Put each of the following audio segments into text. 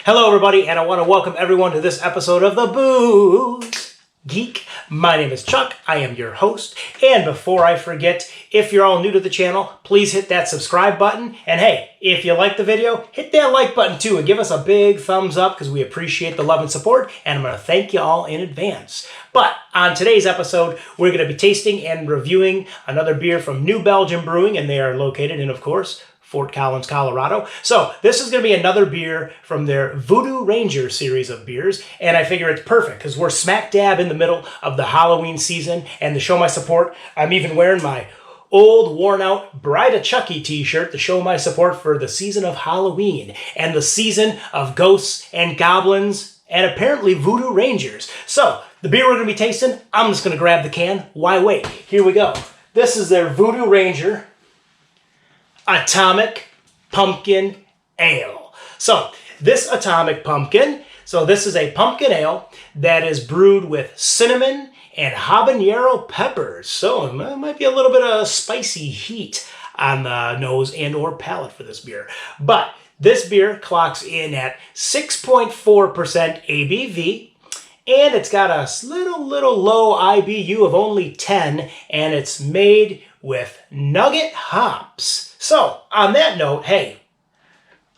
Hello everybody, and I want to welcome everyone to this episode of the Booze Geek. My name is Chuck, I am your host, and before I forget, if you're all new to the channel, please hit that subscribe button, and hey, if you like the video, hit that like button too, and give us a big thumbs up, because we appreciate the love and support, and I'm going to thank you all in advance. But on today's episode, we're going to be tasting and reviewing another beer from New Belgium Brewing, and they are located in, of course, Fort Collins, Colorado. So this is going to be another beer from their VOODOO RANGER series of beers, and I figure it's perfect because we're smack dab in the middle of the Halloween season, and to show my support, I'm even wearing my old worn-out Bride of Chucky t-shirt to show my support for the season of Halloween and the season of ghosts and goblins and apparently VOODOO Rangers. So the beer we're going to be tasting, I'm just going to grab the can. Why wait? Here we go. This is their VOODOO RANGER Atomic Pumpkin Ale. So this Atomic Pumpkin, this is a pumpkin ale that is brewed with cinnamon and habanero peppers. So it might be a little bit of spicy heat on the nose and or palate for this beer. But this beer clocks in at 6.4% ABV. And it's got a little low IBU of only 10, and it's made with nugget hops. So, on that note, hey,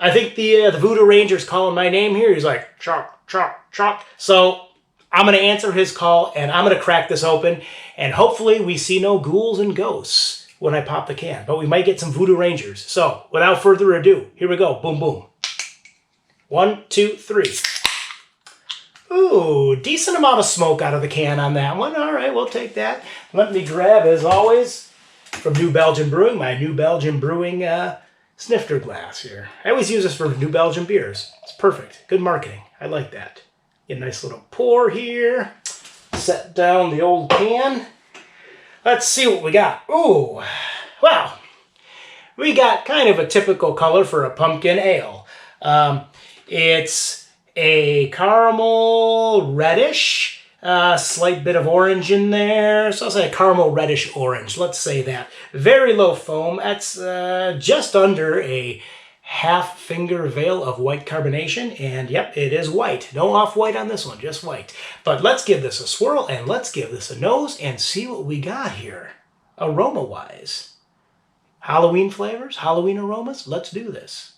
I think the VOODOO Ranger's calling my name here. He's like, Chuck, Chuck, Chuck. So, I'm going to answer his call, and I'm going to crack this open, and hopefully we see no ghouls and ghosts when I pop the can. But we might get some VOODOO Rangers. So, without further ado, here we go. Boom, boom. 1, 2, 3. Ooh, decent amount of smoke out of the can on that one. All right, we'll take that. Let me grab, as always, from New Belgium Brewing, my New Belgium Brewing snifter glass here. I always use this for New Belgium beers. It's perfect. Good marketing. I like that. Get a nice little pour here. Set down the old can. Let's see what we got. Ooh, wow. We got kind of a typical color for a pumpkin ale. It's a caramel reddish, slight bit of orange in there. So I'll say a caramel reddish orange. Let's say that. Very low foam. That's just under a half finger veil of white carbonation. And yep, it is white. No off-white on this one, just white. But let's give this a swirl and let's give this a nose and see what we got here, aroma-wise. Halloween flavors, Halloween aromas. Let's do this.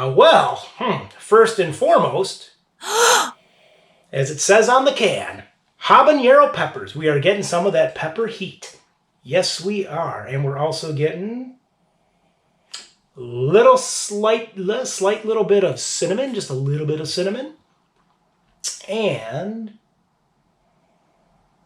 Well, first and foremost, as it says on the can, habanero peppers. We are getting some of that pepper heat. Yes, we are. And we're also getting slight little bit of cinnamon, just a little bit of cinnamon. And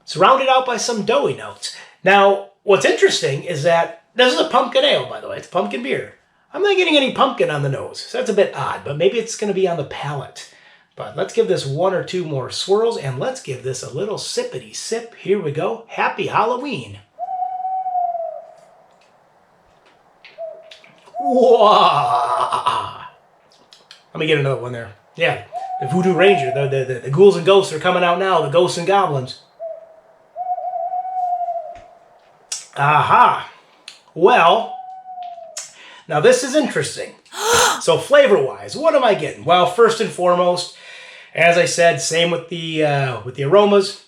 it's rounded out by some doughy notes. Now, what's interesting is that this is a pumpkin ale, by the way. It's a pumpkin beer. I'm not getting any pumpkin on the nose, so that's a bit odd, but maybe it's going to be on the palate. But let's give this 1 or 2 more swirls, and let's give this a little sippity sip. Here we go. Happy Halloween. Whoa! Let me get another one there. Yeah, the VOODOO Ranger. The ghouls and ghosts are coming out now. The ghosts and goblins. Aha! Well, now this is interesting. So flavor-wise, what am I getting? Well, first and foremost, as I said, same with the aromas,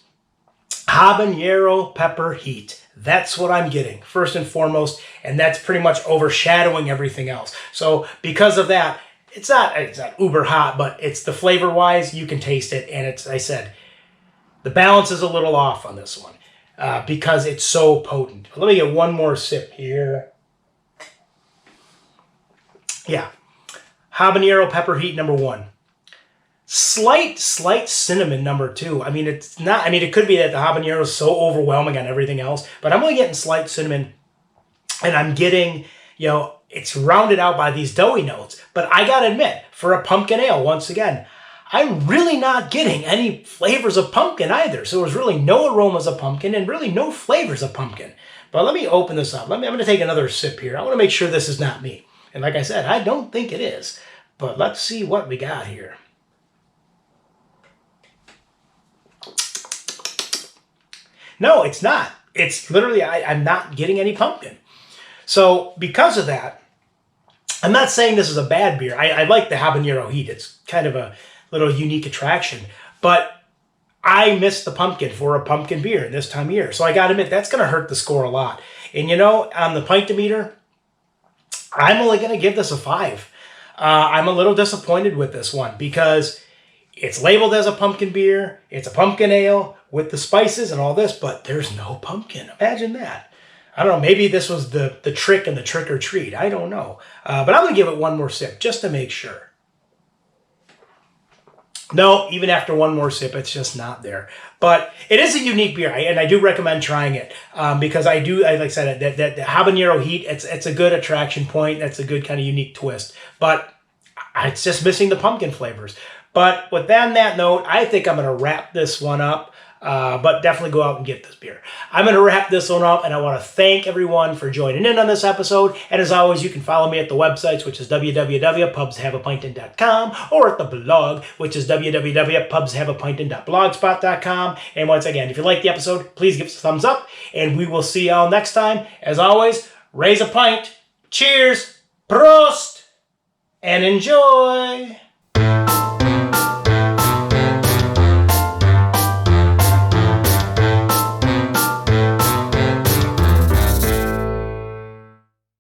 habanero pepper heat. That's what I'm getting, first and foremost, and that's pretty much overshadowing everything else. So because of that, it's not uber hot, but it's the flavor-wise, you can taste it, and I said, the balance is a little off on this one. Because it's so potent. Let me get one more sip here. Yeah. Habanero pepper heat number 1. Slight cinnamon number 2. I mean, it's not, it could be that the habanero is so overwhelming on everything else, but I'm only getting slight cinnamon, and I'm getting, it's rounded out by these doughy notes. But I gotta admit, for a pumpkin ale, once again, I'm really not getting any flavors of pumpkin either. So there's really no aromas of pumpkin and really no flavors of pumpkin. But let me open this up. I'm going to take another sip here. I want to make sure this is not me. And like I said, I don't think it is. But let's see what we got here. No, it's not. It's literally, I'm not getting any pumpkin. So because of that, I'm not saying this is a bad beer. I like the habanero heat. It's kind of a little unique attraction. But I miss the pumpkin for a pumpkin beer this time of year. So I got to admit, that's going to hurt the score a lot. And you know, on the pint-o-meter, I'm only going to give this a 5. I'm a little disappointed with this one because it's labeled as a pumpkin beer. It's a pumpkin ale with the spices and all this, but there's no pumpkin. Imagine that. I don't know. Maybe this was the trick and the trick or treat. I don't know. But I'm going to give it one more sip just to make sure. No, even after one more sip, it's just not there. But it is a unique beer, and I do recommend trying it because I do, like I said, that the habanero heat, it's a good attraction point. That's a good kind of unique twist. But it's just missing the pumpkin flavors. But with that note, I think I'm going to wrap this one up. But definitely go out and get this beer. I'm going to wrap this one up, and I want to thank everyone for joining in on this episode. And as always, you can follow me at the websites, which is www.pubshaveapintin.com, or at the blog, which is www.pubshaveapintin.blogspot.com. And once again, if you like the episode, please give us a thumbs up, and we will see y'all next time. As always, raise a pint, cheers, prost, and enjoy!